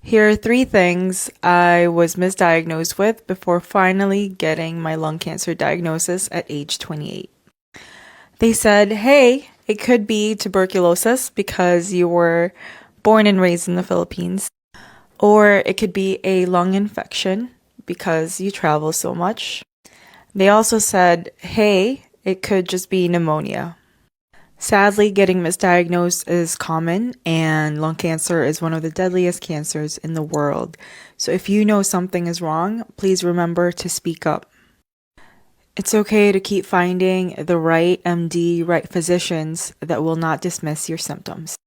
Here are three things I was misdiagnosed with before finally getting my lung cancer diagnosis at age 28. They said, hey, it could be tuberculosis because you were born and raised in the Philippines, or it could be a lung infection because you travel so much. They also said, hey, it could just be pneumonia. Sadly, getting misdiagnosed is common, and lung cancer is one of the deadliest cancers in the world. So if you know something is wrong, please remember to speak up. It's okay to keep finding the right MD, right physicians that will not dismiss your symptoms.